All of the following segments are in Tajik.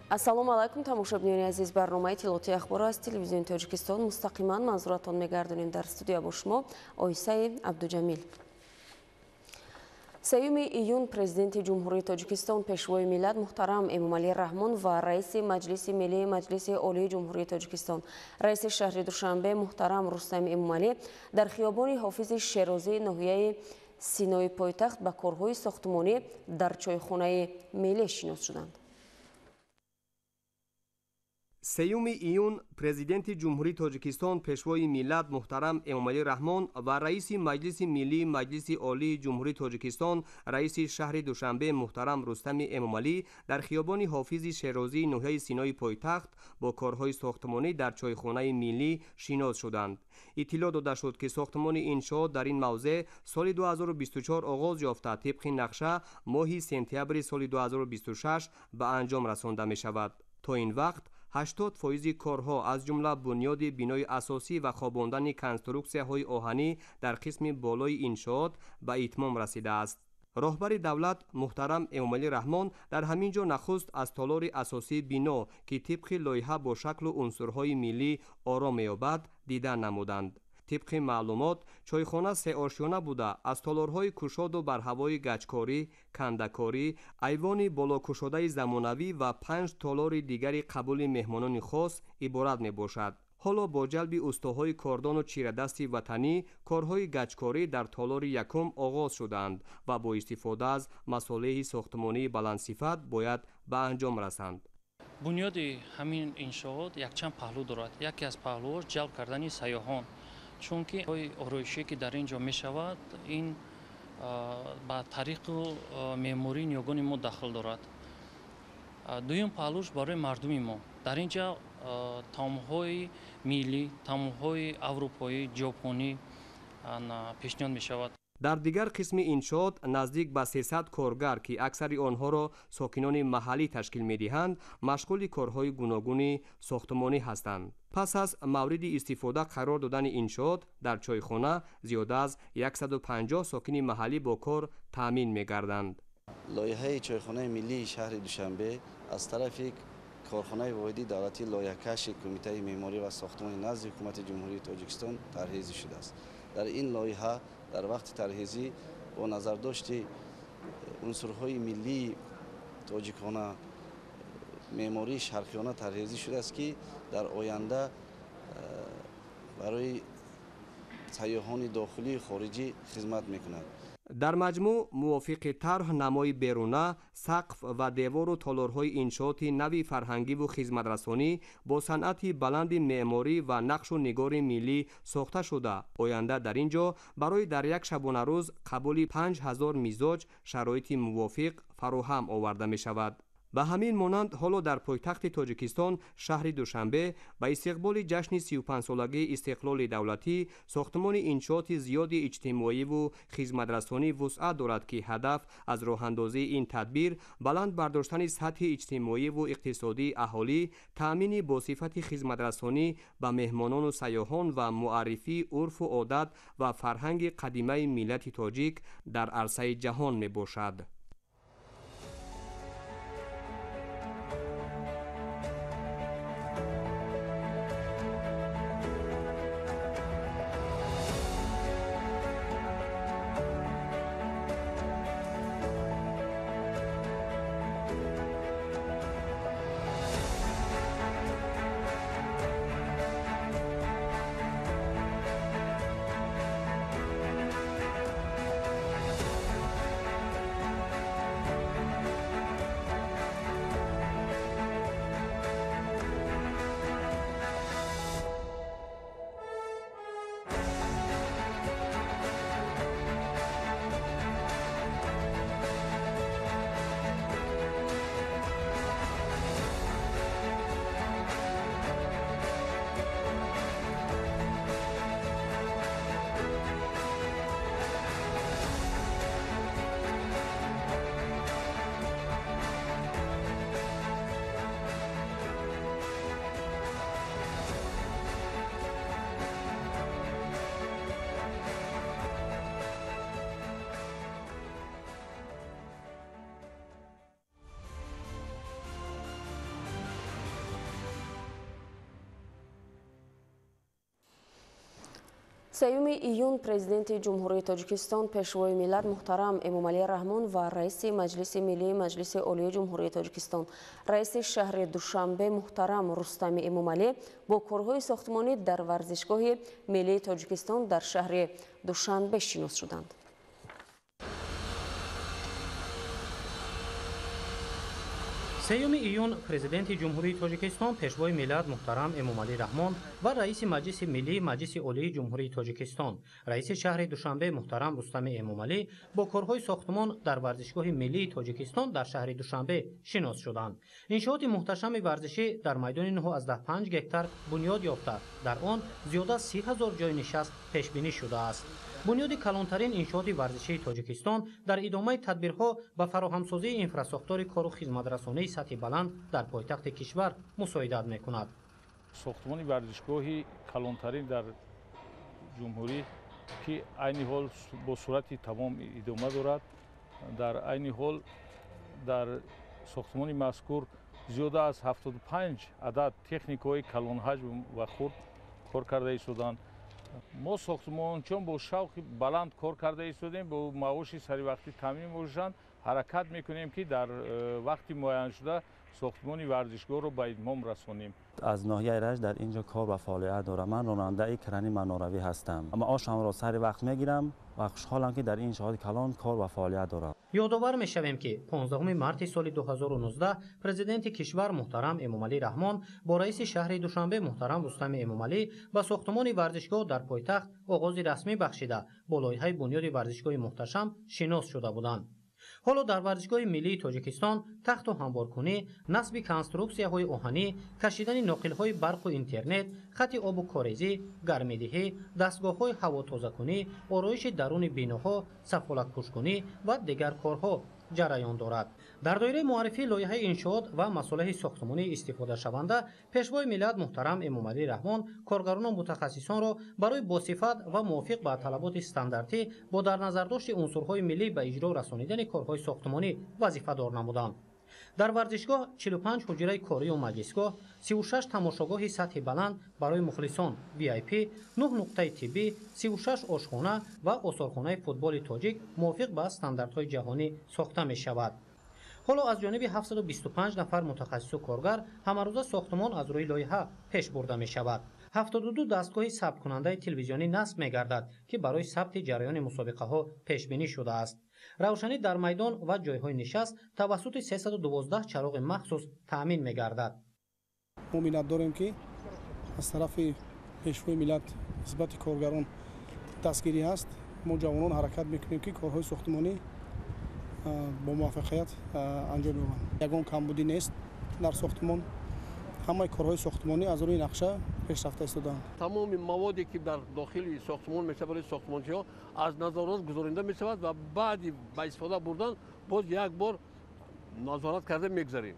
ассалому алайкум тамошобинони азиз, барномаи тилоти ахбор аз телевизиони Тоҷикистон мустақиман манзуратон мегардонем. Дар студия бо шумо Оисаи Абдуҷамил. 3 июн президенти ҷумҳурии Тоҷикистон, пешвои миллат муҳтарам Эмомалӣ Раҳмон ва раиси Маҷлиси миллии Маҷлиси олии ҷумҳурии Тоҷикистон, раиси шаҳри Душанбе муҳтарам Рустами Эмомалӣ дар хиёбони Ҳофизи Шерозӣ ноҳияи Синои пойтахт ба корҳои сохтмонӣ дар чойхонаи миллӣ шинос шуданд. 3 июн президенти ҷумҳурии Тоҷикистон, пешвои миллат муҳтарам Эмомалӣ Раҳмон ва раиси Маҷлиси миллии Маҷлиси олии ҷумҳурии Тоҷикистон, раиси шаҳри Душанбе муҳтарам Рустами Эмомалӣ дар хиёбони Ҳофизи Шерозӣ ноҳияи Синои пойтахт бо корҳои сохтмонӣ дар чойхонаи миллӣ шинос шуданд. иттилоъ дода шуд, ки сохтмони иншоот дар ин мавзеъ соли 2024 оғоз ёфта тибқи нақша моҳи сентябри соли 2026 ба анҷом расонда мешавад. то ин вақт 80% корҳо аз ҷумла бунёди бинои асосӣ ва хобондани конструксияҳои оҳанӣ дар қисми болои иншоот ба итмом расидааст. роҳбари давлат муҳтарам Эмомалӣ Раҳмон дар ҳамин ҷо нахуст аз толори асосии бино, ки тибқи лоиҳа бо шаклу унсурҳои миллӣ ором меёбад, дидан намуданд. тибқи маълумот, чойхона сеошёна буда, аз толорҳои кушоду барҳавои гаҷкорӣ, кандакорӣ, айвони болокушодаи замонавӣ ва 5 толори дигари қабули меҳмонони хос иборат мебошад. ҳоло бо ҷалби устоҳои кордону чирадасти ватанӣ, корҳои гаҷкорӣ дар толори якум оғоз шуданд ва бо истифода аз масолеҳи сохтмонии баландсифат бояд ба анҷом расанд. бунёди ҳамин иншоот якчанд паҳлӯ дорад. яке аз паҳлӯҳош ҷалб кардани сайёҳон, чунки ороишие ки дар ин ҷо мешавад, ин ба тариқу меъмории ниёгони мо дахл дорад. дуюм паҳлӯш барои мардуми мо. дар ин ҷо таомҳои миллӣ, таомҳои аврупоӣ, ҷопонӣ пешниҳод мешавад. дар дигар қисми иншоот наздик ба 300 коргар, ки аксари онҳоро сокинони маҳаллӣ ташкил медиҳанд, машғули корҳои гуногуни сохтмонӣ ҳастанд. пас аз мавриди истифода қарор додани иншоот дар чойхона, зиёда аз 150 сокини маҳаллӣ бо кор таъмин мегарданд. лоиҳаи чойхонаи миллии шаҳри Душанбе аз тарафи корхонаи воҳиди давлатӣ лоиҳакаши Кумитаи меъморӣ ва сохтмонӣ назди ҳукумати ҷумҳурии Тоҷикистон тарҳизӣ шудааст. дар ин лоиҳа дар вақти тарҳизӣ бо назардошти унсурҳои миллии тоҷикона, меъмории шарқиёна тарҳизӣ шудааст, ки дар оянда барои сайёҳони дохилии хориҷӣ хизмат мекунад. дар маҷмӯъ мувофиқи тарҳ, намои беруна, сақф ва девору толорҳои иншооти нави фарҳангиву хизматрасонӣ бо санъати баланди меъморӣ ва нақшу нигори миллӣ сохта шуда, оянда дар ин ҷо барои дар як шабонарӯз қабули 5000 мизоҷ шароити мувофиқ фароҳам оварда мешавад. ба ҳамин монанд ҳоло дар пойтахти Тоҷикистон, шаҳри Душанбе, ба истиқболи ҷашни 35-солагии истиқлоли давлатӣ, сохтмони иншооти зиёди иҷтимоиву хизматрасонӣ вусъат дорад, ки ҳадаф аз роҳандозии ин тадбир баланд бардоштани сатҳи иҷтимоиву иқтисодии аҳолӣ, таъмини босифати хизматрасонӣ ба меҳмонону сайёҳон ва муаррифии урфу одат ва фарҳанги қадимаи миллати тоҷик дар арсаи ҷаҳон мебошад. سیوم ایون پرزیدنت جمهوری تاجیکستان پیشوای ملت محترم امامعلی رحمان و رئیس مجلس ملی مجلس عالی جمهوری تاجیکستان رئیس شهر دوشنبه محترم رستم امامعلی با کارهای ساختمانی در ورزشگاه ملی تاجیکستان در شهر دوشنبه شناس شدند. سیوم ایون پرزیدنت جمهوری تاجیکستان پیشوای ملت محترم امامعلی رحمان و رئیس مجلس ملی مجلس عالی جمهوری تاجیکستان رئیس شهر دوشنبه محترم رستم امامعلی با کارهای ساختمان در ورزشگاه ملی تاجیکستان در شهر دوشنبه شناس شدند. انشاءات محتشم ورزشی در میدان 9.5 گکتار بنیاد یافته، در آن زیاده از 30,000 جای نشست پیش بینی شده است. بنیاد کلانترین انشاءات ورزشی تاجیکستان در ادامه تدبیرها به فراهمسازی انفراستراکچور کار و خدمترسانی سطح بلند در پایتخت کشور مساعدت میکند. ساختمان ورزشگاهی کلانترین در جمهوری که عین حال با صورت تمام ادامه دارد. در عین حال در ساختمان مذکور زیاده از 75 عدد تکنیک‌های کلان حجم و خرد کار کرده ایستادند. ما ساختمانچون با شوق بلند کار کرده ایستادیم، با معاش سری وقتی تامین می‌شوند حرکت میکنیم که در وقتی معین شده ساختمان ورزشگاه رو به اتمام رسانیم. از ناحیه رشت در اینجا کار و فعالیت دارم. من راننده کرانی مناروی هستم، اما آشم را سر وقت میگیرم و خوشحالم که در این شهر کلان کار و فعالیت دارم. یادآور میشویم که 15 مارس سال 2019 پرزیدنت کشور محترم امامعلی رحمان با رئیس شهر دوشنبه محترم رستم امامعلی به ساختمان ورزشگاه در پایتخت آغاز رسمی بخشیده با لایحه بنیاد ورزشگاه محتشم شناس شده بودند. حالا در ورزشگاه ملی تاجیکستان تخت و هموارکنی، نصب کنسترکسیاهای آهنی، کشیدن ناقل‌های برق و اینترنت، خط آب و کاریزی، گرمایدهی، دستگاه‌های هوا تازه‌کنی، آرایش درون بیناها، سفالت‌پوش‌کنی و دیگر کارها جریان دارد. در دایره معرفی لایحه انشاءات و مصالح ساختمانی استفاده شونده، پیشوای ملت محترم امامعلی رحمان کارگران و متخصصان را برای باصفت و موافق به طلبات استانداردی با در نظر داشت عنصرهای ملی به اجرا رسانیدن کارهای ساختمانی وظیفه دار نمودند. در ورزشگاه 45 حجره کاری و مجلسگاه، 36 تماشاگاه سطح بلند برای مخلصان VIP، 9 نقطه طبی، 36 آشخانه و آثارخانه فوتبال تاجیک موافق به استانداردهای جهانی ساخته می شود. حالا از جانب 725 نفر متخصص و کارگر همروزه ساختمان از روی لایحه پیش برده می شود. 72 دستگاه ثبت کننده تلویزیونی نصب می گردد که برای ثبت جریان مسابقه ها پیش بینی شده است. روشنی در میدان و جایهای نشست توسط 312 چراغ مخصوص تأمین می گردد. ما مینت داریم که از طرف پیشوای ملت نسبت کارگران دستگیری هست. ما جوانان حرکت میکنیم که کارهای ساختمانی با موفقیت انجام بدهند. یگان کمبودی نیست در ساختمان. همه کارهای ساختمانی از روی نقشه پیشرفته ایستادند. تمام موادی که در داخل ساختمان میشه برای ساختمانچی‌ها از نظارت گذارنده میشود و بعد به استفاده بردن باز یک بار نظارت کرده میگذاریم.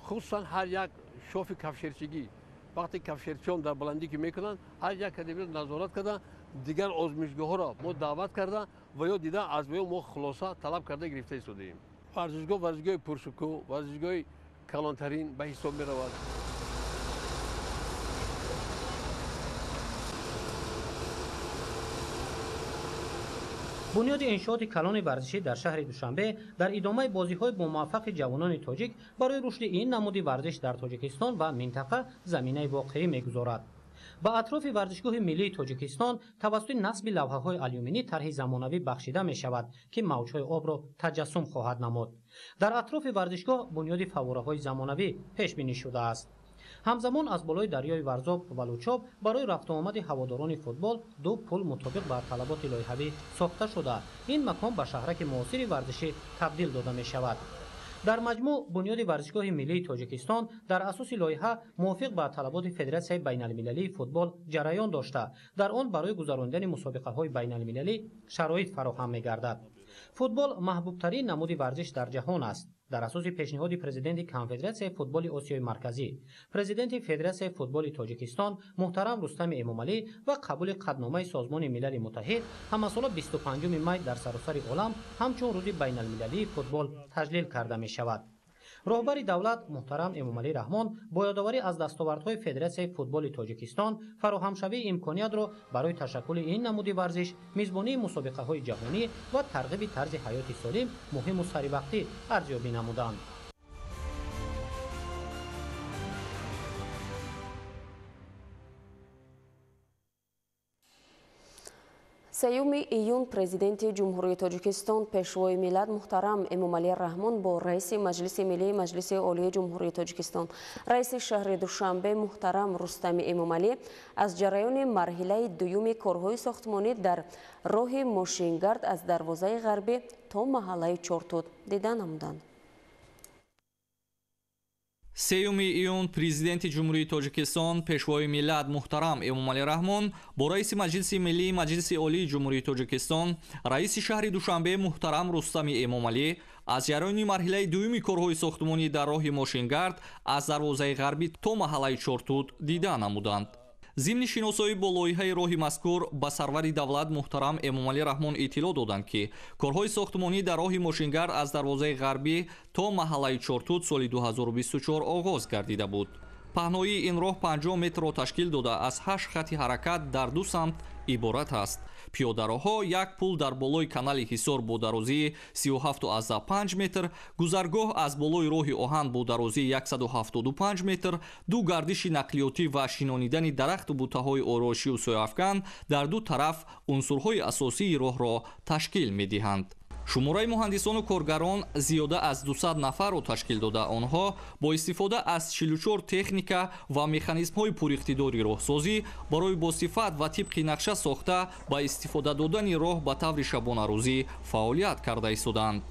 خصوصا هر یک شاف کفشرچگی وقتی کفشرچیان در بلندی که میکنن هر یک کدیمی نظارت کرده دیگر آزمایشگاه ها را ما دعوت کرده و یا دیده از ما خلاصه طلب کرده گرفته ایستادیم. ورزشگاه پرشکوه، ورزشگاه کلانترین به حساب میرود. بنیاد انشاءات کلان ورزشی در شهر دوشنبه در ادامه بازی‌های با موفق جوانان تاجیک برای رشد این نمود ورزش در تاجیکستان و منطقه زمینه واقعی می‌گذارد. با اطراف ورزشگاه ملی تاجیکستان توسط نصب لوحه‌های آلومینی طرح زمانوی بخشیده می‌شود که موج‌های آب را تجسم خواهد نمود. در اطراف ورزشگاه بنیاد فواره‌های زمانوی پیش بینی شده است. همزمان از بالای دریای ورزاب و بلوچاب برای رفت و آمد هواداران فوتبال 2 پل مطابق بر طلبات لایحه‌ای ساخته شده. این مکان به شهرک معاصر ورزشی تبدیل داده می شود. در مجموع بنیاد ورزشگاه ملی تاجیکستان در اساس لایحه موافق به طلبات فدراسیون بین‌المللی فوتبال جریان داشته، در آن برای گذراندن مسابقه‌های بین‌المللی شرایط فراهم می‌گردد. فوتبال محبوب ترین نمود ورزش در جهان است. در اساس پیشنهاد پرزیدنت کنفدراسیون فوتبال آسیای مرکزی، پرزیدنت فدراسیون فوتبال تاجیکستان محترم رستم امامعلی و قبول قطعنامه سازمان ملل متحد همسال 25 می در سراسر عالم همچون روز بین‌المللی فوتبال تجلیل کرده می شود. роҳбари давлат муҳтарам эмомалӣ раҳмон бо ёдоварӣ аз дастовардҳои федератсияи футболи тоҷикистон фароҳамшавии имкониятро барои ташаккули ин намуди варзиш, мизбонии мусобиқаҳои ҷаҳонӣ ва тарғиби тарзи ҳаёти солим муҳиму саривақтӣ арзёбӣ намуданд. سیوم ایون پرزیدنت جمهوری تاجیکستان پیشوای ملت محترم امامعلی رحمان با رئیس مجلس ملی مجلس عالی جمهوری تاجیکستان رئیس شهر دوشنبه محترم رستم امامعلی از جریان مرحله دوم کارهای ساختمانی در راه ماشینگرد از دروازه غربی تا محله چارتوت دیدن نمودند. سیوم ایون پرزیدنت جمهوری تاجیکستان پیشوای ملت محترم امامعلی رحمان با رئیس مجلس ملی مجلس عالی جمهوری تاجیکستان رئیس شهر دوشنبه محترم رستم امامعلی از جریان مرحله دوم کارهای ساختمانی در راه ماشینگرد از دروازه غربی تا محله چارتوت دیدن نمودند. ضمن шиносоӣ бо лоиҳаи роҳи мазкур ба сарвари давлат муҳтарам эмомалӣ раҳмон иттилоъ доданд ки корҳои сохтмонӣ дар роҳи мошингар аз дарвозаи ғарбӣ то маҳаллаи чортут соли 2024 оғоз гардида буд. паҳноии ин роҳ 50 метрро ташкил дода аз 8 хати ҳаракат дар ду самт иборат аст. пиёдароҳҳо як пул дар болои канали ҳисор бо дарозии 37,5 метр, гузаргоҳ аз болои роҳи оҳан бо дарозии 175 метр, ду гардиши нақлиётӣ ва шинонидани дарахту бутаҳои ороишию сояафкан дар ду тараф унсурҳои асосии роҳро ташкил медиҳанд. шумораи муҳандисону коргарон зиёда аз 200 нафарро ташкил дода онҳо бо истифода аз 44 техника ва механизмҳои пуриқтидори роҳсозӣ барои босифат ва тибқи нақша сохта ба истифода додани роҳ ба таври шабонарӯзӣ фаъолият карда истоданд.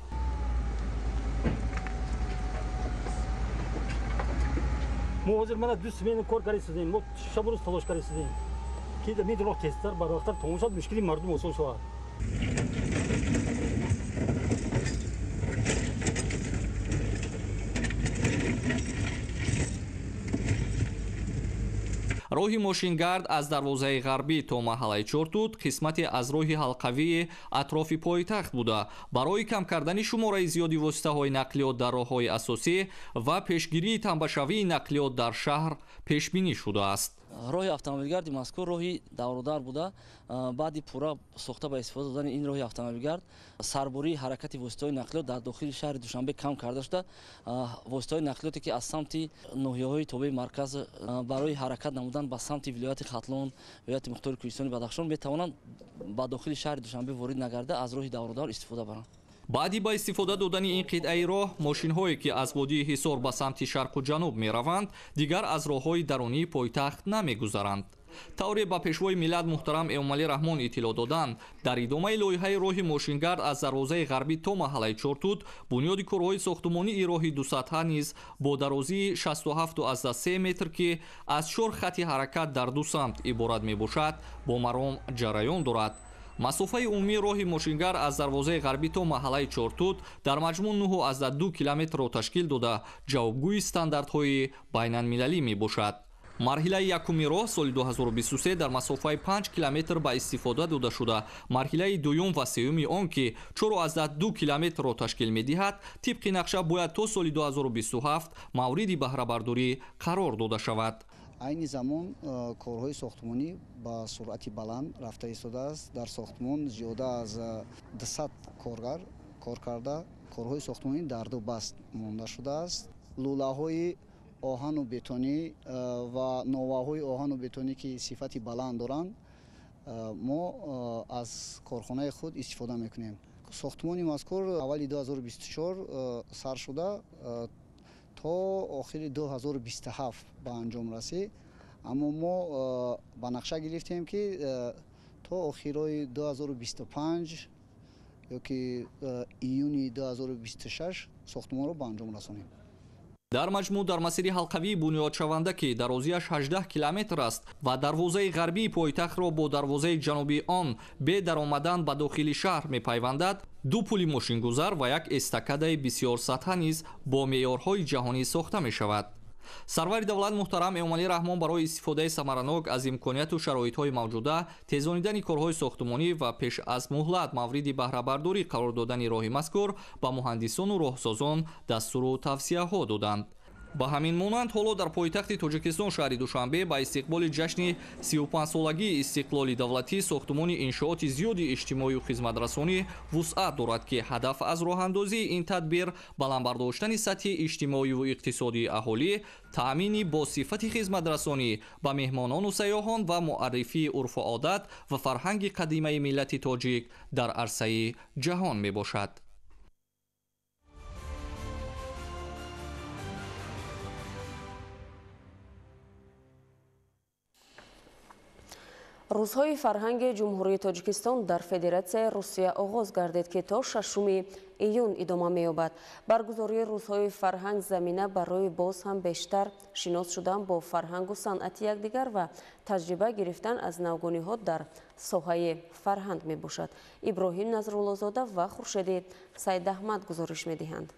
мо ҳозир мана 2 смена кор каристадем, мо шабрӯз талош каристадем ки мин роҳ тезтар барвақтар тамом шуд, мушкили мардум осон шавад. роҳи мошингард аз дарвозаи ғарбӣ то маҳаллаи чортут қисмате аз роҳи ҳалқавии атрофи пойтахт буда барои кам кардани шумораи зиёди воситаҳои нақлиёт дар роҳҳои асосӣ ва пешгирии танбашавии нақлиёт дар шаҳр пешбинӣ шудааст. роҳи автомобилгарди мазкур роҳи давродар буда баъди пурра сохта ба истифода додани ин роҳи автомобилгард сарбории ҳаракати воситаҳои нақлиёт дар дохили шаҳри душанбе кам карда шуда воситаҳои нақлиёте ки аз самти ноҳияҳои тобеи марказ барои ҳаракат намудан ба самти вилояти хатлон вилояти мухтори кӯҳистони бадахшон метавонанд ба дохили шаҳри душанбе ворид нагарда аз роҳи давродар истифода баранд. баъди ба истифода додани ин қитъаи роҳ мошинҳое ки аз водии ҳисор ба самти шарқу ҷануб мераванд дигар аз роҳҳои дарунии пойтахт намегузаранд. тавре ба пешвои миллат муҳтарам эмомалӣ раҳмон иттилоъ доданд дар идомаи лоиҳаи роҳи мошингард аз дарвозаи ғарбӣ то маҳаллаи чортут бунёди корҳои сохтумонии роҳи дусатҳа низ бо дарозии 67,3 метр ки аз 4 хати ҳаракат дар ду самт иборат мебошад бо маром ҷараён дорад. масофаи умумии роҳи мошингар аз дарвозаи ғарбӣ то маҳаллаи чортут дар маҷмӯъ 9,2 километрро ташкил дода ҷавобгӯи стандартҳои байналмилалӣ мебошад. марҳилаи якуми роҳ соли 2023 дар масофаи 5 километр ба истифода дода шуда марҳилаи дуюм ва сеюми он ки 4,2 километрро ташкил медиҳад тибқи нақша бояд то соли 2027 мавриди баҳрабардорӣ қарор дода шавад. айни замон корҳои сохтмонӣ ба суръати баланд рафта истодааст. дар сохтмон зиёда аз 200 коргар кор карда корҳои сохтмонӣ дар ду баст монда шудааст. лӯлаҳои оҳану бетонӣ ва новаҳои оҳану бетонӣ ки сифати баланд доранд мо аз корхонаи худ истифода мекунем. сохтмони мазкур аввали 2024 сар шуда то охири 2027 ба анҷом расид, аммо мо ба нақша гирифтем ки то охирои 2025 ёки июни 2026 сохтмонро ба анҷом расонем. дар маҷмӯъ дар масири ҳалқавии бунёдшаванда ки дарозияш 18 километр аст ва дарвозаи ғарбии пойтахтро бо дарвозаи ҷанубии он бе даромадан ба дохили шаҳр мепайвандад, ду пули мошингузар ва як эстакадаи бисёр сатҳа низ бо меъёрҳои ҷаҳонӣ сохта мешавад. сарвари давлат муҳтарам Эмомалӣ Раҳмон барои истифодаи самаранок аз имконияту шароитҳои мавҷуда, тезонидани корҳои сохтумонӣ ва пеш аз муҳлат мавриди баҳрабардорӣ қарор додани роҳи мазкур ба муҳандисону роҳсозон дастуру тавсияҳо доданд. ба ҳамин монанд ҳоло дар пойтахти Тоҷикистон шаҳри Душанбе ба истиқболи ҷашни 35-солагии истиқлоли давлатӣ сохтумони иншооти зиёди иҷтимоию хизматрасонӣ вусъат дорад ки ҳадаф аз роҳандозии ин тадбир баландбардоштани сатҳи иҷтимоиву иқтисодии аҳолӣ, таъмини босифати хизматрасонӣ ба меҳмонону сайёҳон ва муаррифии урфу одат ва фарҳанги қадимаи миллати тоҷик дар арсаи ҷаҳон мебошад. рӯзҳои фарҳанги ҷумҳурии Тоҷикистон дар Федератсияи Русия оғоз гардид ки то 6 июн идома меёбад. Баргузории рӯзҳои фарҳанг замина барои боз ҳам бештар шинос шудан бо фарҳангу санъати якдигар ва таҷриба гирифтан аз навгониҳо дар соҳаи фарҳанг мебошад. Иброҳим Назруллозода ва Хуршеди Саидаҳмад гузориш медиҳанд.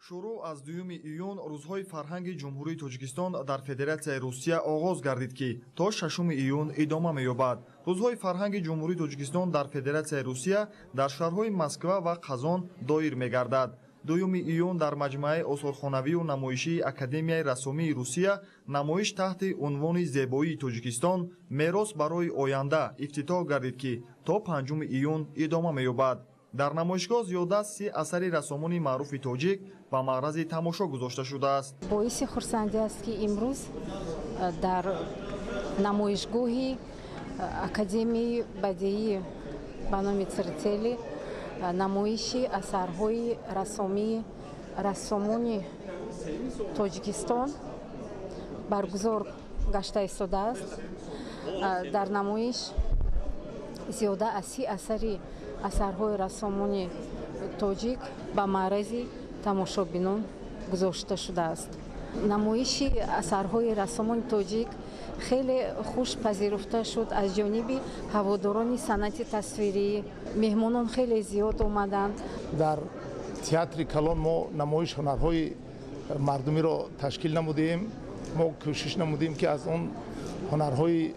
шурӯъ аз 2 июн рӯзҳои фарҳанги ҷумҳурии Тоҷикистон дар Федератсияи Русия оғоз гардид ки то 6 июн идома меёбад. рӯзҳои фарҳанги ҷумҳурии Тоҷикистон дар Федератсияи Русия дар шаҳрҳои Москва ва Қазон доир мегардад. 2 июн дар маҷмӯаи осорхонавию намоишии Академияи рассомии Русия намоиш таҳти унвони Зебоии Тоҷикистон мерос барои оянда ифтитоҳ гардид ки то 5 июн идома меёбад. дар намоишгоҳ зиёда 30 асари рассомони маъруфи тоҷик ба маърази тамошо гузошта шудааст. боиси хурсандӣ аст ки имрӯз дар намоишгоҳи Академияи бадеӣ ба номи Цертели намоиши асарҳои рассомии рассомони Тоҷикистон баргузор гашта истодааст. дар намоиш зиёда аз 30 асари асарҳои рассомони тоҷик ба маърази тамошобинон гузошта шудааст. намоиши асарҳои рассомони тоҷик хеле хуш пазируфта шуд аз ҷониби ҳаводорони санъати тасвирӣ. меҳмонон хеле зиёд омаданд. дар театри Калон мо намоиш ҳунарҳои мардумиро ташкил намудем. мо кӯшиш намудем ки аз он ҳунарҳои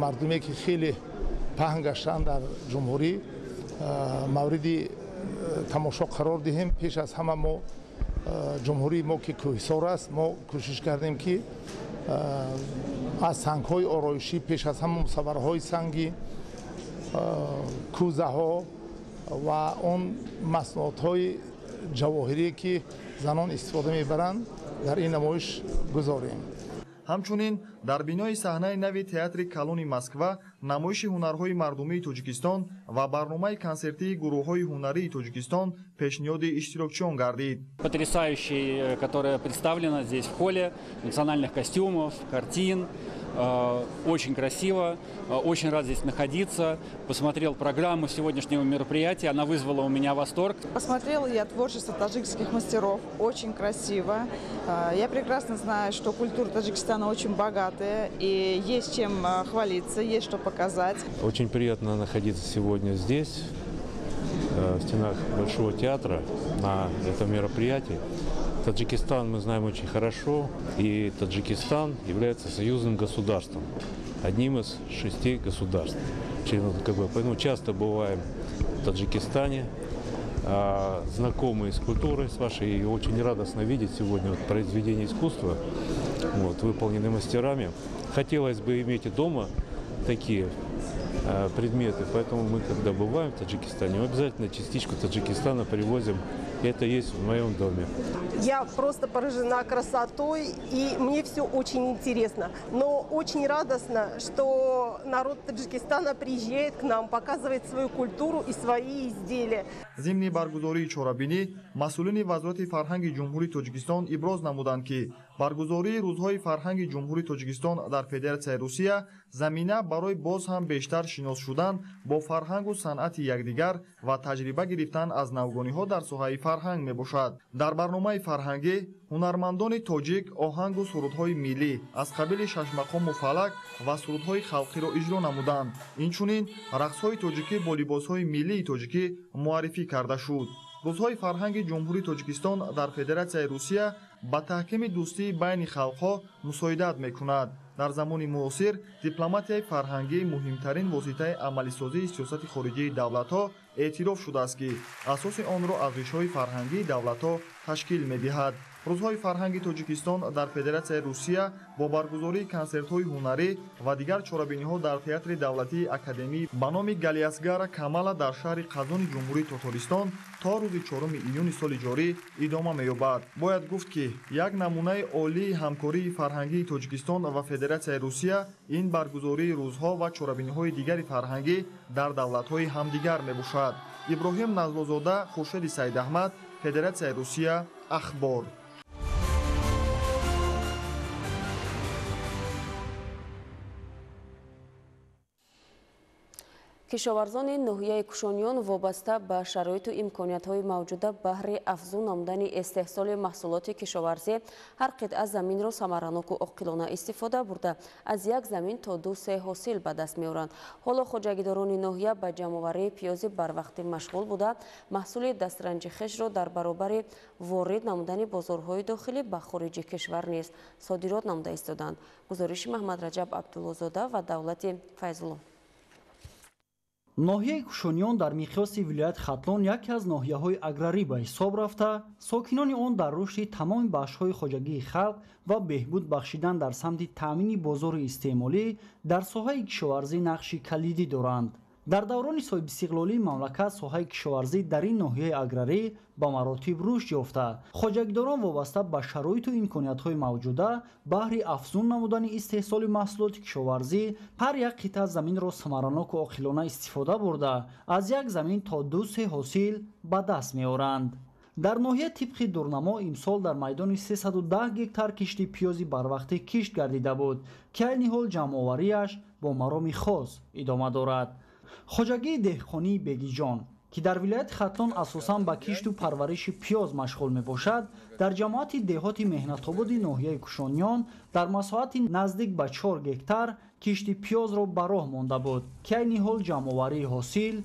мардуме ки хеле паҳн гаштаанд дар ҷумҳурӣ мавриди тамошо қарор диҳем. пеш аз ҳама мо ҷумҳурии мо ки кӯҳисор аст, мо кӯшиш кардем ки аз сангҳои ороишӣ, пеш аз ҳама мусаввараҳои санги, кӯзаҳо ва он маснуотҳои ҷавоҳирие ки занон истифода мебаранд дар ин намоиш гузорем. ҳамчунин дар бинои саҳнаи нави театри Калони Москва намоиши ҳунарҳои мардумии Тоҷикистон ва барномаи консертии гурӯҳҳои ҳунарии Тоҷикистон пешниҳоди иштирокчиён гардид. Потрясающий, которая представлена здесь в холле, национальных костюмов, картин. Очень красиво, очень рад здесь находиться. Посмотрел программу сегодняшнего мероприятия, она вызвала у меня восторг. Посмотрела я творчество таджикских мастеров, очень красиво. Я прекрасно знаю, что культура Таджикистана очень богатая, и есть чем хвалиться, есть что показать. Очень приятно находиться сегодня здесь, в стенах Большого театра, на этом мероприятии. Таджикистан мы знаем очень хорошо, и Таджикистан является союзным государством, одним из 6 государств, членов КБ. Поэтому часто бываем в Таджикистане, знакомы с культурой, с вашей, и очень радостно видеть сегодня произведения искусства, выполненные мастерами. Хотелось бы иметь и дома такие предметы, поэтому мы, когда бываем в Таджикистане, мы обязательно частичку Таджикистана привозим. Это есть в моем доме. Я просто поражена красотой, и мне все очень интересно. Но очень радостно, что народ Таджикистана приезжает к нам, показывает свою культуру и свои изделия. Зимни баргузории чорабинӣ масъулини Вазорати фарҳанги ҷумҳурии Тоҷикистон иброз намуданд ки баргузории рӯзҳои фарҳанги ҷумҳурии Тоҷикистон дар Федератсияи Русия замина барои боз ҳам бештар шинос шудан бо фарҳангу санъати якдигар ва таҷриба гирифтан аз навгониҳо дар соҳаи фарҳанг мебошад. дар барномаи фарҳангӣ ҳунармандони тоҷик оҳангу сурудҳои миллӣ аз қабили шашмақому фалак ва сурудҳои халқиро иҷро намуданд. инчунин рақсҳои тоҷикӣ бо либосҳои миллии тоҷикӣ муаррифӣ карда шуд. рӯзҳои фарҳанги ҷумҳурии Тоҷикистон дар Федератсияи Русия ба таҳкими дӯстӣ байни халқҳо мусоидат мекунад. дар замони муосир дипломатияи фарҳангӣ муҳимтарин воситаи амалисозии сиёсати хориҷии давлатҳо эътироф шудааст, ки асоси онро арзишҳои фарҳангии давлатҳо ташкил медиҳад. рӯзҳои фарҳанги тоҷикистон дар Федератсияи Русия бо баргузории консертҳои ҳунарӣ ва дигар чорабиниҳо дар театри давлатии академӣ ба номи Галиасгара Камала дар шаҳри Қазони Ҷумҳурии Татористон то рӯзи 4 июни соли ҷорӣ идома меёбад. Бояд гуфт, ки як намунаи олии ҳамкории фарҳангии Тоҷикистон ва Федератсияи Русия ин баргузории рӯзҳо ва чорабиниҳои дигари фарҳангӣ дар давлатҳои ҳамдигар мебошад. Иброҳим Назлозода, Хуршеди Саидаҳмад, Федератсияи Русия, Ахбор. кишоварзони ноҳияи Кушониён вобаста ба шароиту имкониятҳои мавҷуда баҳри афзун намудани истеҳсоли маҳсулоти кишоварзӣ ҳар қитъа заминро самараноку оқилона истифода бурда аз як замин то 2-3 ҳосил ба даст меоранд. ҳоло хоҷагидорони ноҳия ба ҷамъоварии пиёзи барвақтӣ машғул буда маҳсули дастранҷи хешро дар баробари ворид намудани бозорҳои дохилӣ ба хориҷи кишвар низ содирот намуда истоданд. гузориши Маҳмадраҷаб Абдуллозода ва Давлати Файзулло. ноҳияи Кушониён дар миқёси вилояти Хатлон яке аз ноҳияҳои аграрӣ ба ҳисоб рафта, сокинони он дар рушди тамоми бахшҳои хоҷагии халқ ва беҳбуд бахшидан дар самти таъмини бозори истеъмолӣ дар соҳаи кишоварзӣ нақши калидӣ доранд. дар даврони соҳибистиқлолии мамлакат соҳаи кишоварзӣ дар ин ноҳияи аграрӣ ба маротиб рушд ёфта, хоҷагидорон вобаста ба шароиту имкониятҳои мавҷуда баҳри афзун намудани истеҳсоли маҳсулоти кишоварзӣ ҳар як қитъа заминро самараноку оқилона истифода бурда аз як замин то 2-3 ҳосил ба даст меоранд. дар ноҳия тибқи дурнамо имсол дар майдони 310 гектар кишти пиёзи барвақтӣ кишт гардида буд, ки айни ҳол ҷамъоварияш бо мароми хос идома дорад. хоҷагии деҳқонии Бегиҷон, ки дар вилояти Хатлон асосан ба кишту парвариши пиёз машғул мебошад, дар ҷамоати деҳоти меҳнатободи ноҳияи Кушониён дар масоҳати наздик ба 4 гектар кишти пиёзро ба роҳ монда буд, ки айни ҳол ҷамъоварии ҳосил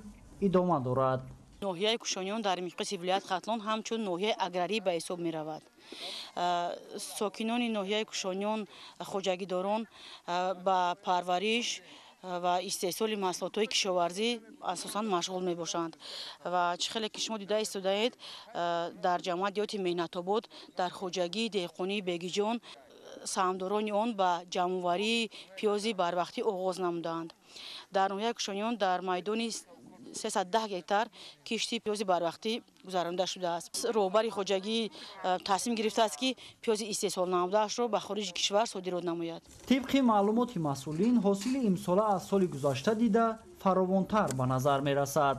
идома дорад. ноҳияи Кушониён дар миқёси вилояти Хатлон ҳамчун ноҳияи аграрӣ ба ҳисоб меравад. сокинони ноҳияи Кушониён хоҷагидорон ба парвариш ва истеҳсоли маҳсулотҳои кишоварзӣ асосан машғул мебошанд ва чӣ хеле ки шумо дида истодаед дар ҷамоати деҳоти меҳнатобод дар хоҷагии деҳқонии Бегиҷон саҳмдорони он ба ҷамъоварии пиёзи барвақтӣ оғоз намудаанд. дар ноҳияи Кушониён дар майдони 310 гектар кишти пиёзи барвақтӣ гузаронида шудааст. роҳбари хоҷагӣ тасмим гирифтааст, ки пиёзи истеҳсол намудаашро ба хориҷи кишвар содирот намояд. тибқи маълумоти масъулин ҳосили имсола аз соли гузашта дида фаровонтар ба назар мерасад.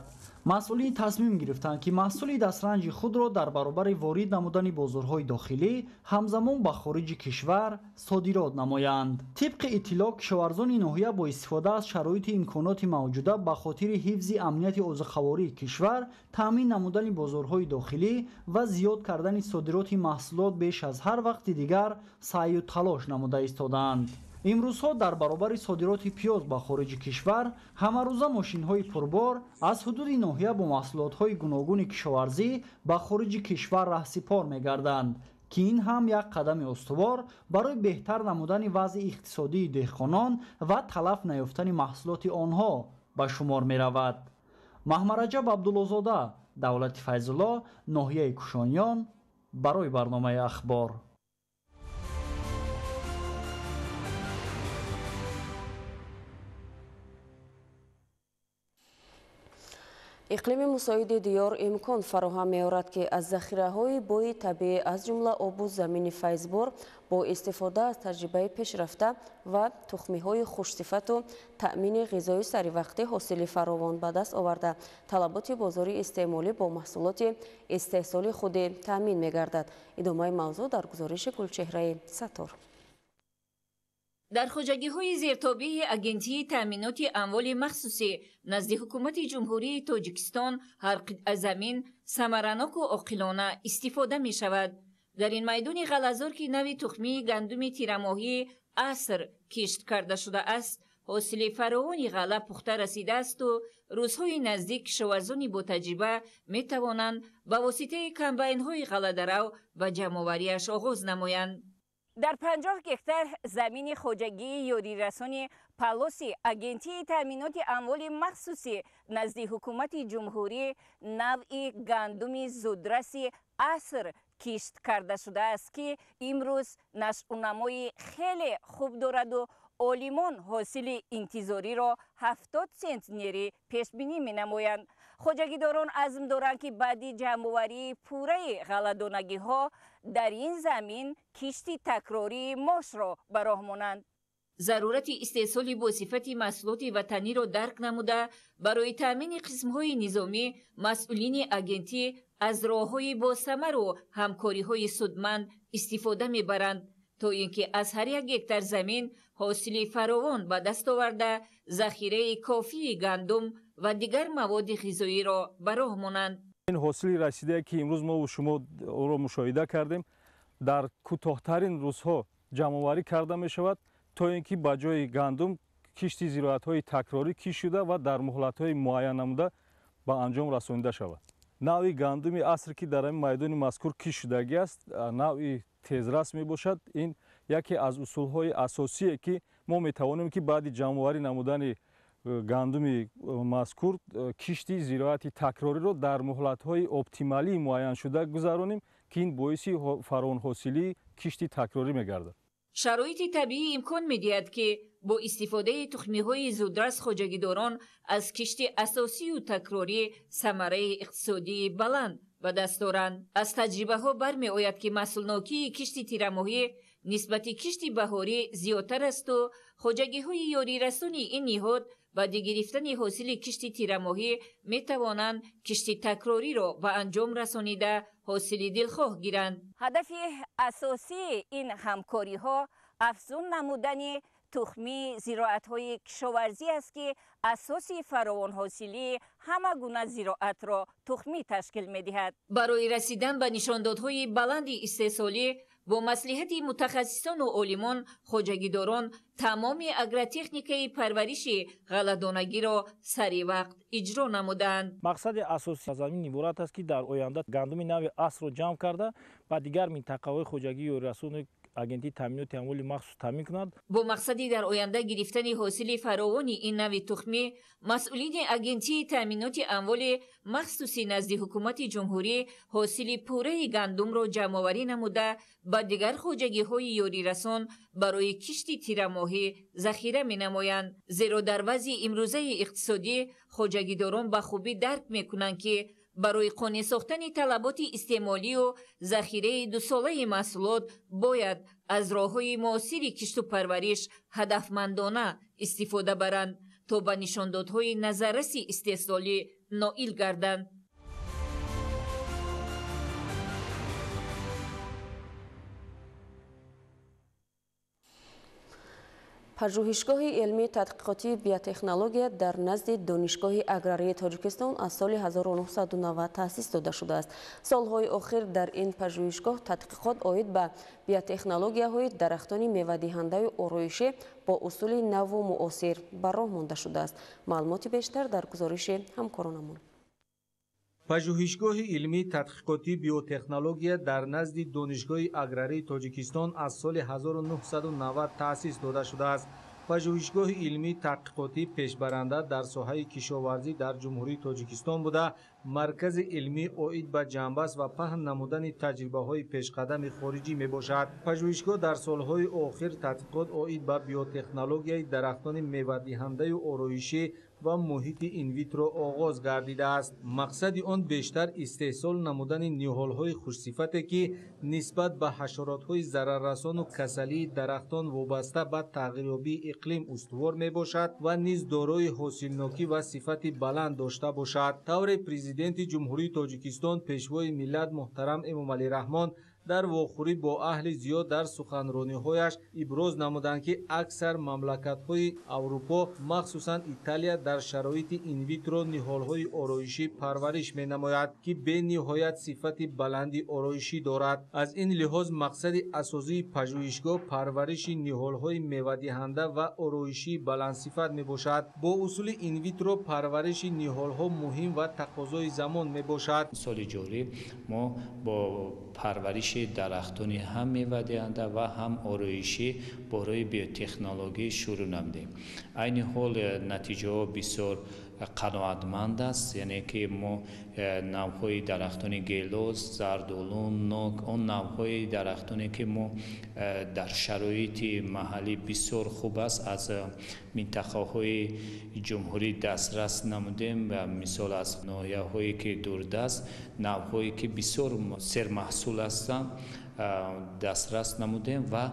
масъулин тасмим гирифтанд, ки маҳсули дастранҷи худро дар баробари ворид намудани бозорҳои дохилӣ ҳамзамон ба хориҷи кишвар содирот намоянд. тибқи иттилоъ кишоварзони ноҳия бо истифода аз шароити имконоти мавҷуда ба хотири ҳифзи амнияти озуқавории кишвар таъмин намудани бозорҳои дохилӣ ва зиёд кардани содироти маҳсулот беш аз ҳар вақти дигар саъю талош намуда истодаанд. имрӯзҳо дар баробари содироти пиёз ба хориҷи кишвар ҳамарӯза мошинҳои пурбор аз ҳудуди ноҳия бо маҳсулотҳои гуногуни кишоварзӣ ба хориҷи кишвар раҳсипор мегарданд, ки ин ҳам як қадами устувор барои беҳтар намудани вазъи иқтисодии деҳқонон ва талаф наёфтани маҳсулоти онҳо ба шумор меравад. Маҳмадраҷаб Абдуллозода, Давлати Файзулло, ноҳияи Кушониён, барои барномаи ахбор. иқлими мусоиди диёр имкон фароҳам меорад, ки аз захираҳои бои табиӣ аз ҷумла обу замини файзбор бо истифода аз таҷрибаи пешрафта ва тухмиҳои хушсифату таъмини ғизои саривақтӣ ҳосили фаровон ба даст оварда талаботи бозори истеъмолӣ бо маҳсулоти истеҳсоли худӣ таъмин мегардад. идомаи мавзӯъ дар гузориши Гулчеҳраи Саттор. дар хоҷагиҳои зертобии агентии таъминоти амволи махсусӣ назди ҳукумати ҷумҳурии Тоҷикистон ҳар қитъа замин самараноку оқилона истифода мешавад. дар ин майдони ғалазор ки нави тухмии гандуми тирамоҳии аср кишт карда шудааст, حاصل فراوانی غله پخته رسیده است و روزهای نزدیک کشاورزان با تجربه می توانند با واسطه کمباین‌های غله درو و جمع‌آوری‌اش آغاز نمایند. در 50 هکتار زمین خوجگی یاری رسانی پالوسی اگنتی تامینات اموال مخصوصی نزد حکومت جمهوری نوعی گندم زودرسی عصر کشت کرده شده است که امروز نشونمای خیلی خوب دارد و عالمان حاصل انتظاری را 70 سنتنری پیش بینی می نمایند. خوجگیداران عزم دارند که بعد جمع‌آوری پوره غله‌دانگی ها در این زمین کشتی تکراری ماش را به راه مانند. ضرورت استحصال با صفت محصولات وطنی را درک نموده برای تامین قسم‌های نظامی مسئولین اگنتی از راه‌های با ثمر و همکاری‌های سودمند استفاده می‌برند تا اینکه از هر یک هکتار زمین حاصل فراوان به دست آورده ذخیره کافی گندم و دیگر مواد غذایی را به راه مانند. این حاصل رسیده که امروز ما و شما را مشاهده کردیم در کوتاه‌ترین روزها جمع‌آوری کرده می‌شود تا اینکه با جای گندم کشت زراعت‌های تکراری کشته شده و در مهلت‌های معین نموده به انجام رسانیده شود. نوع گندم عصر که در این میدان مذکور کشته شدگی است نوع تیزرس میباشد. این یکی از اصول‌های اساسی که ما میتوانیم که بعد جمع‌آوری نمودن گندم مذکور کشت زراعت تکراری را در مهلت‌های اپتیمالی معین شده گذرانیم که این باعث فراوان حاصلی کشت تکراری میگردد. شرایط طبیعی امکان می‌دهد که با استفاده تخمی‌های زودرس خوجگیداران از کشت اساسی و تکراری ثمره اقتصادی بلند به دست دارند. از تجربه ها برمی‌آید که محصولناکی کشت تیرماهی نسبت کشت بهاری زیادتر است و خوجگی‌های یاری رسانی این نهاد بعد گرفتن حاصل کشت تیرماهی می‌توانند کشت تکراری را به انجام رسانیده حاصل دلخواه گیرند. هدف اساسی این همکاری‌ها افزون نمودن تخمی زراعت‌های کشاورزی است که اساسی فراوان حاصلی همه گونه زراعت را تخمی تشکیل می‌دهد. برای رسیدن به نشاندادهای بلند استحصالی با مصلحت متخصصان و عالمان خوجگیداران تمام اگرتکنیکای پرورش غله‌دانگی را سریع وقت اجرا نمودند. مقصد اساسی از این عبارت است که در آینده گندم نوع عصر را جمع کرده و دیگر منطقه‌های خوجگی و رسون اگنتی تامینات اموال مخصوص تامین کند. با مقصدی در آینده گرفتن حاصل فراوان این نوع تخمی مسئولین اگنتی تامینات اموال مخصوصی نزد حکومت جمهوری حاصل پوره گندم را جمع‌آوری نموده با دیگر خوجگی‌های یاری رسان برای کشت تیرماهی ذخیره می‌نمایند. زیرا در وضع امروزه اقتصادی خوجگیداران به خوبی درک می‌کنند که برای قانع ساختن طلبات استعمالی و ذخیره 2 ساله محصولات باید از راه‌های معاصر کشت و پرورش هدفمندانه استفاده برند تا به نشاندادهای نظررس استحصالی نائل گردند. پژوهشگاه علمی تحقیقاتی بیوتکنولوژی در نزد دانشگاه اگراری تاجیکستان از سال 1990 تأسیس داده شده است. سالهای آخر در این پژوهشگاه تحقیقات عاید به بیوتکنولوژی‌های درختان میوه‌دهنده و آرایشی با اصول نو و معاصر به راه مانده شده است. معلومات بیشتر در گزارش همکارانمان. پژوهشگاه علمی تحقیقاتی بیوتکنولوژی در نزد دانشگاه اگراری تاجیکستان از سال 1990 تأسیس داده شده است. پژوهشگاه علمی تحقیقاتی پیشبرنده در ساحه کشاورزی در جمهوری تاجیکستان بوده مرکز علمی عاید به جنبش و پهن نمودن تجربه‌های پیشقدم خارجی میباشد. پژوهشگاه در سالهای آخر تحقیقات عاید به بیوتکنولوژی درختان میوه‌دهنده و آرایشی و محیط اینویترو آغاز گردیده است. مقصد آن بیشتر استحصال نمودن نهال‌های خوش‌صفته که نسبت به حشرات‌های ضرررسان و کسلی درختان وابسته به تغییریابی اقلیم استوار میباشد و نیز دارای حاصلناکی و صفت بلند داشته باشد. طور پرزیدنت جمهوری تاجیکستان پیشوای ملت محترم امامعلی رحمان дар вохӯрӣ бо аҳли зиёд дар суханрониҳояш иброз намуданд, ки аксар мамлакатҳои Аврупо, махсусан Италия, дар шароити инвитро ниҳолҳои ороишӣ парвариш менамояд, ки бениҳоят сифати баланди ороишӣ дорад. аз ин лиҳоз мақсади асосии пажӯҳишгоҳ парвариши ниҳолҳои мевадиҳанда ва ороишии баландсифат мебошад. бо усули инвитро парвариши ниҳолҳо муҳим ва тақозои замон мебошад. соли ҷорӣ мо бо парвариши дарахтони ҳам мевадиҳанда ва ҳам ороишӣ борои биотехнологӣ шурӯъ намудем. айни ҳол натиҷаҳо бисёр қаноатманд аст, яъне ки мо навъҳои дарахтони гелос, зардолун, нок, он навъҳои дарахтоне ки мо дар шароити маҳаллӣ бисёр хуб аст аз минтақаҳои ҷумҳурӣ дастрас намудем. мисол аз ноҳияҳое ки дурдаст, навъҳое ки бисёр сермаҳсул ҳастанд дастрас намудем ва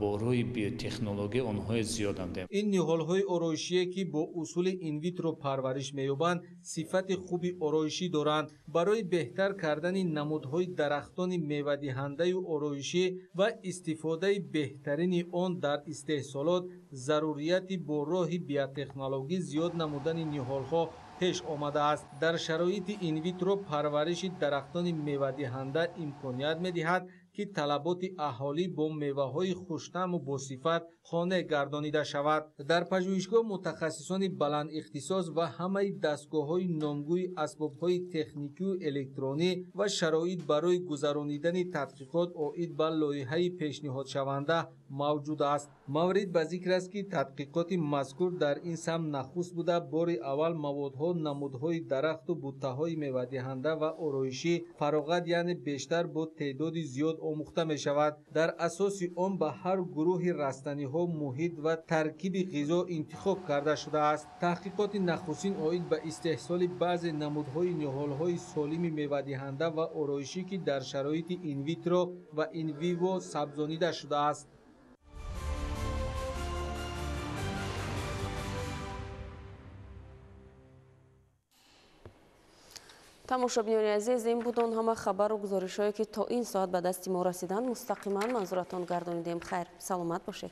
борои биотехнология онҳои зиёд намудем. ин ниҳолҳои ороишие ки бо усули инвитро парвариш меёбанд сифати хуби ороишӣ доранд. барои беҳтар кардани намудҳои дарахтони мевадиҳандаю ороишӣ ва истифодаи беҳтарини он дар истеҳсолот зарурияти бо роҳи биотехнологӣ зиёд намудани ниҳолҳо пеш омадааст. дар шароити инвитро парвариши дарахтони мевадиҳанда имконият медиҳад, ки талаботи аҳолӣ бо меваҳои хуштаму босифат хона гардонида шавад. дар пажӯҳишгоҳ мутахассисони баландихтисос ва ҳамаи дастгоҳҳои номгӯи асбобҳои техникию электронӣ ва шароит барои гузаронидани тадқиқот оид ба лоиҳаи пешниҳодшаванда мавҷуд аст. маврид ба зикр аст, ки тадқиқоти мазкур дар ин самт нахуст буда бори аввал маводҳо, намудҳои дарахту буттаҳои мевадиҳанда ва ороишӣ фароғат, яъне бештар бо теъдоди зиёд омӯхта мешавад. дар асоси он ба ҳар гурӯҳи растаниҳо муҳит ва таркиби ғизо интихоб карда шудааст. таҳқиқоти нахустин оид ба истеҳсоли баъзе намудҳои ниҳолҳои солими мевадиҳанда ва ороишӣ, ки дар шароити инвитро ва инвиво сабзонида шудааст. тамошобинони азиз, ин буд он ҳама хабару гузоришҳое ки то ин соат ба дасти мо расиданд. мустақиман манзуратон гардонидем. хайр, саломат бошед.